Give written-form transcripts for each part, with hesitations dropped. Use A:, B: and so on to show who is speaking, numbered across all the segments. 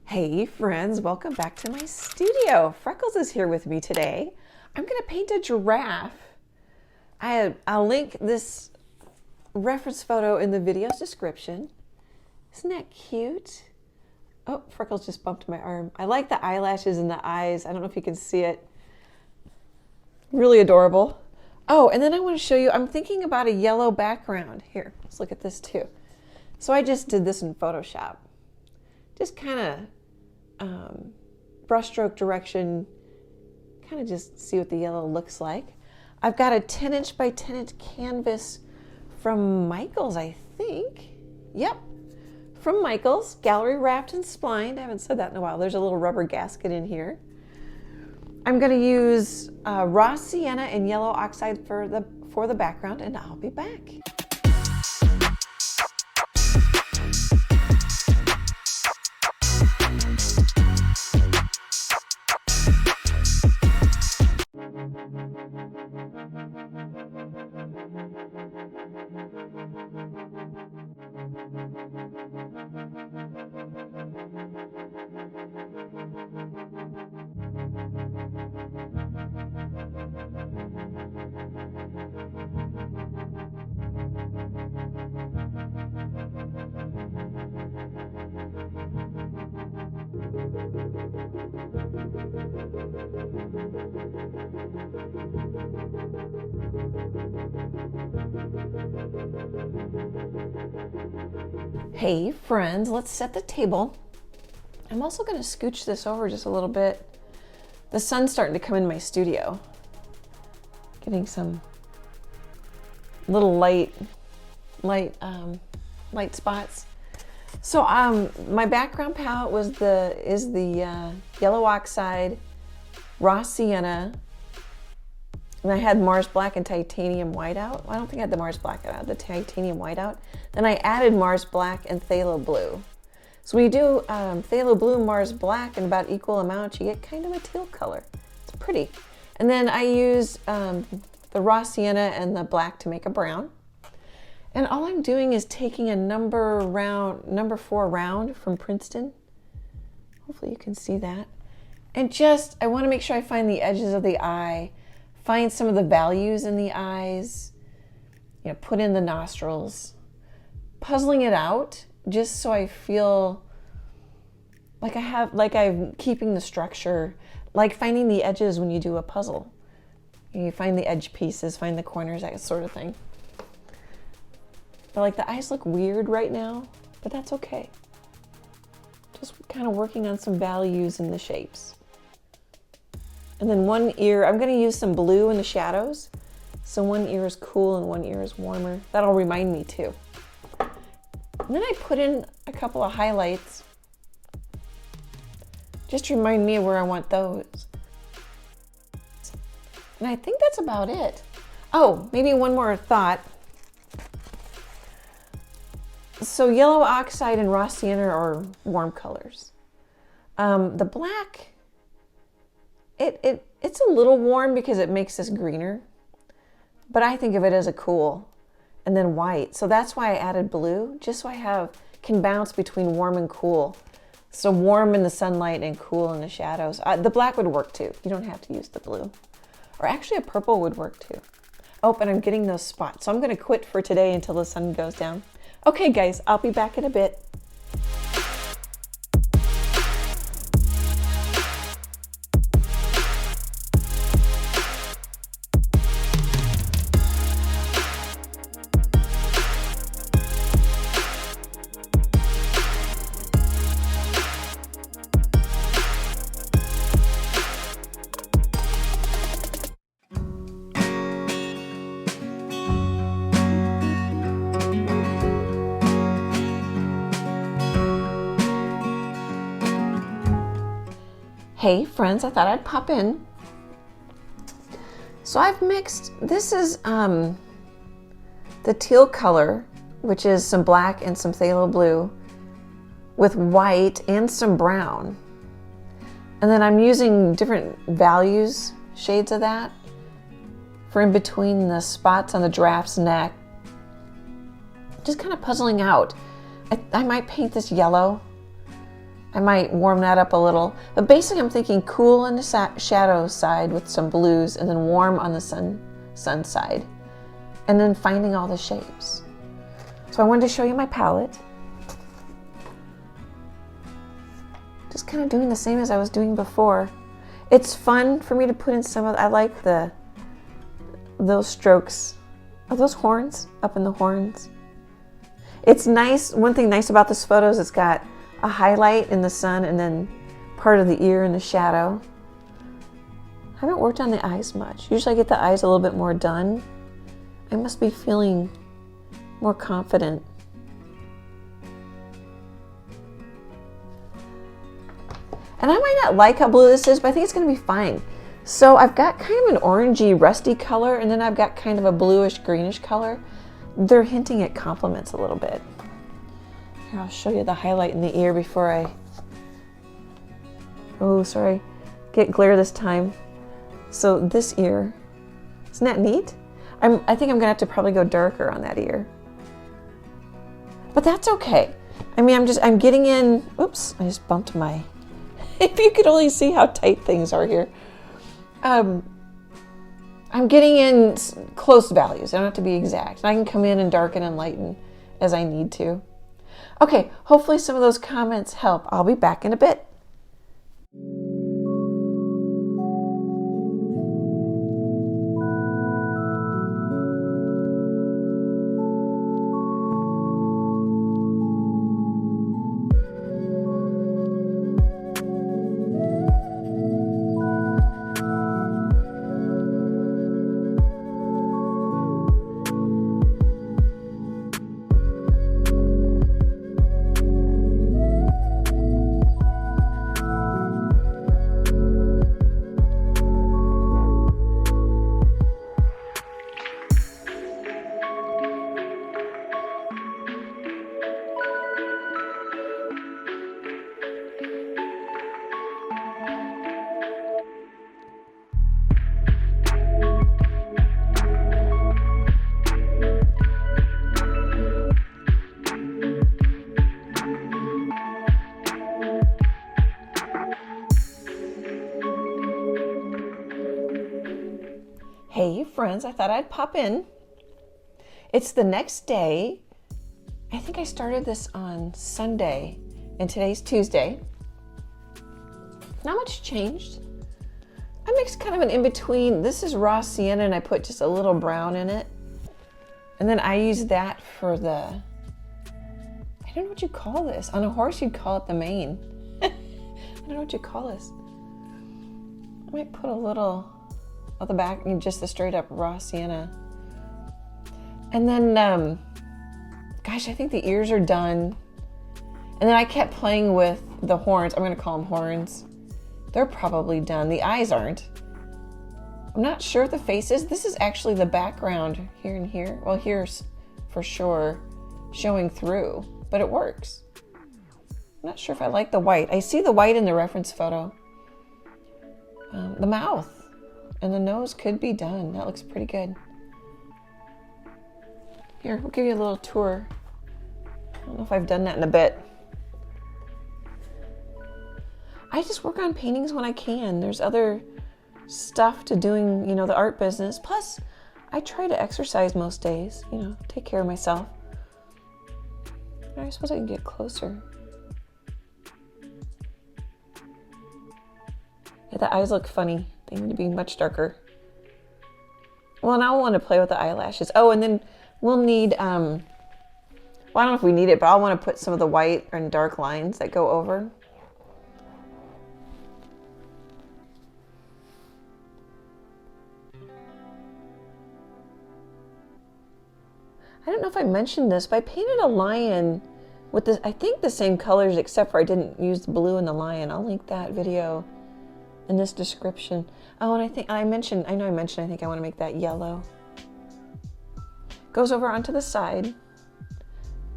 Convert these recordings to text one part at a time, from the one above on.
A: Hey friends, welcome back to my studio. Freckles is here with me today. I'm going to paint a giraffe. I'll link this reference photo in the video's description. Isn't that cute? Oh, Freckles just bumped my arm. I like the eyelashes and the eyes. I don't know if you can see it. Really adorable. Oh, and then I want to show you, I'm thinking about a yellow background. Here, let's look at this too. So I just did this in Photoshop. Just kind of brushstroke direction, kind of just see what the yellow looks like. I've got a 10" by 10" canvas from Michaels, I think. Yep, from Michaels, gallery wrapped and splined. I haven't said that in a while. There's a little rubber gasket in here. I'm going to use raw sienna and yellow oxide for the background, and I'll be back. Hey friends, let's set the table. I'm also going to scooch this over just a little bit. The sun's starting to come in my studio. Getting some little light spots. So my background palette is the yellow oxide, raw sienna, and I had Mars Black and titanium whiteout. I don't think I had the Mars Black, I had the titanium whiteout. Then I added Mars Black and Phthalo blue. So when you do Phthalo blue and Mars Black in about equal amounts, you get kind of a teal color. It's pretty. And then I used the raw sienna and the black to make a brown. And all I'm doing is taking a number 4 round from Princeton. Hopefully you can see that. And just, I want to make sure I find the edges of the eye, find some of the values in the eyes, you know, put in the nostrils, puzzling it out just so I feel like I'm keeping the structure, like finding the edges when you do a puzzle. You find the edge pieces, find the corners, that sort of thing. But like the eyes look weird right now, but that's okay. Just kind of working on some values in the shapes. And then one ear, I'm going to use some blue in the shadows. So one ear is cool and one ear is warmer. That'll remind me too. And then I put in a couple of highlights. Just to remind me of where I want those. And I think that's about it. Oh, maybe one more thought. So yellow oxide and raw sienna are warm colors. The black, it's a little warm because it makes this greener, but I think of it as a cool. And then white, so that's why I added blue, just so I can bounce between warm and cool. So warm in the sunlight and cool in the shadows. The black would work too. You don't have to use the blue. Or actually a purple would work too. Oh, and I'm getting those spots. So I'm gonna quit for today until the sun goes down. Okay guys, I'll be back in a bit. Hey friends, I thought I'd pop in. So I've mixed, this is the teal color, which is some black and some phthalo blue, with white and some brown. And then I'm using different values, shades of that, for in between the spots on the giraffe's neck. Just kind of puzzling out. I might paint this yellow I might warm that up a little. But basically I'm thinking cool on the shadow side with some blues, and then warm on the sun side. And then finding all the shapes. So I wanted to show you my palette. Just kind of doing the same as I was doing before. It's fun for me to put in some of, I like those strokes. Are those horns? Up in the horns. It's nice, one thing nice about this photo is it's got a highlight in the sun and then part of the ear in the shadow. I haven't worked on the eyes much. Usually I get the eyes a little bit more done. I must be feeling more confident. And I might not like how blue this is, but I think it's going to be fine. So I've got kind of an orangey, rusty color, and then I've got kind of a bluish, greenish color. They're hinting at complements a little bit. Here, I'll show you the highlight in the ear before I... Oh, sorry. Get glare this time. So this ear, isn't that neat? I think I'm going to have to probably go darker on that ear. But that's okay. I mean, I'm getting in... Oops, I just bumped my... If you could only see how tight things are here. I'm getting in close values. I don't have to be exact. I can come in and darken and lighten as I need to. Okay, hopefully some of those comments help. I'll be back in a bit. Hey friends, I thought I'd pop in. It's the next day. I think I started this on Sunday and today's Tuesday. Not much changed. I mixed kind of an in-between. This is raw sienna and I put just a little brown in it. And then I use that for the, I don't know what you call this. On a horse you'd call it the mane. I don't know what you call this. I might put a little of the back, just the straight up raw sienna. And then, gosh, I think the ears are done. And then I kept playing with the horns. I'm gonna call them horns. They're probably done. The eyes aren't. I'm not sure if the face is. This is actually the background here and here. Well, here's for sure showing through, but it works. I'm not sure if I like the white. I see the white in the reference photo. The mouth and the nose could be done. That looks pretty good. Here, we'll give you a little tour. I don't know if I've done that in a bit. I just work on paintings when I can. There's other stuff to doing, you know, the art business. Plus, I try to exercise most days, you know, take care of myself. I suppose I can get closer. Yeah, the eyes look funny. They need to be much darker. Well, and I'll want to play with the eyelashes. Oh, and then we'll need, well, I don't know if we need it, but I'll want to put some of the white and dark lines that go over. I don't know if I mentioned this, but I painted a lion with this, I think the same colors, except for I didn't use the blue in the lion. I'll link that video in this description. Oh, and I think I mentioned, I think I want to make that yellow. Goes over onto the side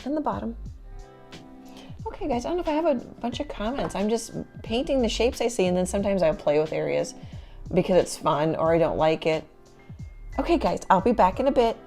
A: and the bottom. Okay guys, I don't know if I have a bunch of comments. I'm just painting the shapes I see, and then sometimes I'll play with areas because it's fun or I don't like it. Okay guys, I'll be back in a bit.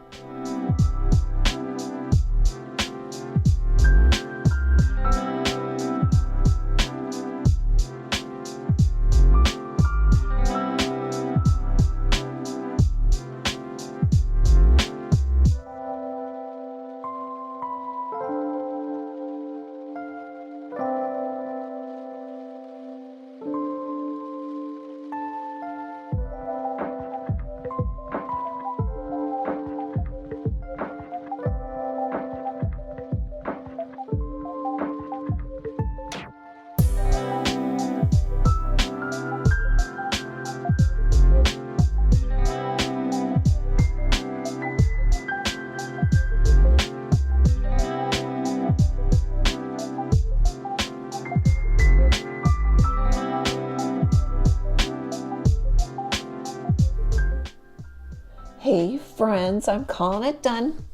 A: friends, I'm calling it done.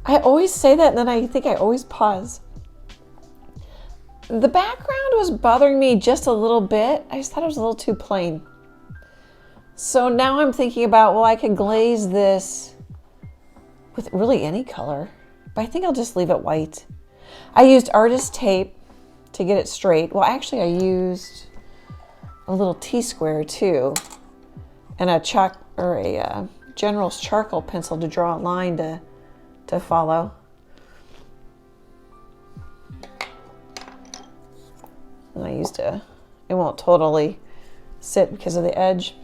A: I always say that, and then I think I always pause. The background was bothering me just a little bit. I just thought it was a little too plain. So now I'm thinking about, well, I could glaze this with really any color, but I think I'll just leave it white. I used artist tape to get it straight. Well, actually I used a little T-square too, and a chalk or a General's charcoal pencil to draw a line to follow. And I used it won't totally sit because of the edge.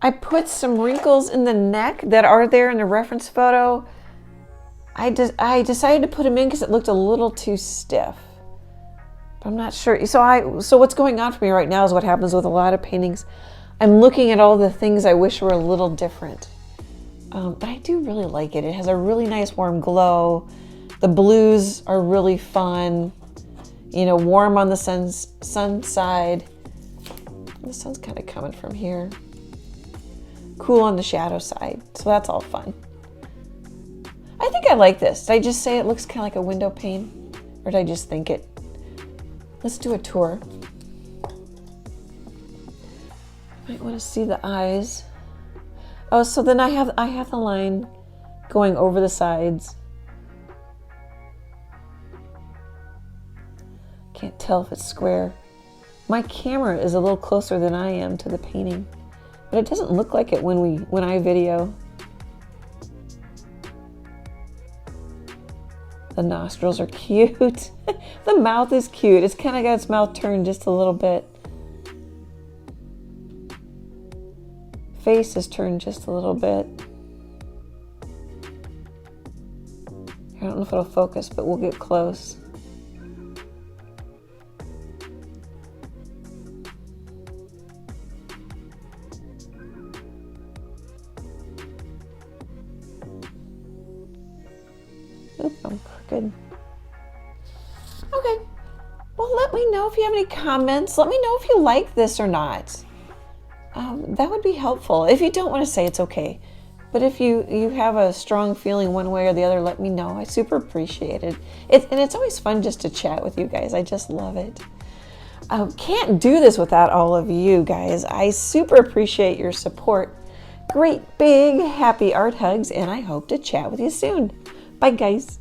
A: I put some wrinkles in the neck that are there in the reference photo. I decided to put them in because it looked a little too stiff. But I'm not sure. So what's going on for me right now is what happens with a lot of paintings. I'm looking at all the things I wish were a little different. But I do really like it. It has a really nice warm glow. The blues are really fun. You know, warm on the sun side. The sun's kind of coming from here. Cool on the shadow side. So that's all fun. I think I like this. Did I just say it looks kind of like a window pane? Or did I just think it? Let's do a tour. Might want to see the eyes. Oh, so then I have the line going over the sides. Can't tell if it's square. My camera is a little closer than I am to the painting, but it doesn't look like it when I video. The nostrils are cute. The mouth is cute. It's kind of got its mouth turned just a little bit. Face is turned just a little bit. I don't know if it'll focus, but we'll get close. Oop, I'm crooked. Okay. Well, let me know if you have any comments. Let me know if you like this or not. That would be helpful. If you don't want to say, it's okay. But if you have a strong feeling one way or the other, let me know. I super appreciate it. And it's always fun just to chat with you guys. I just love it. Can't do this without all of you guys. I super appreciate your support. Great big happy art hugs, and I hope to chat with you soon. Bye, guys.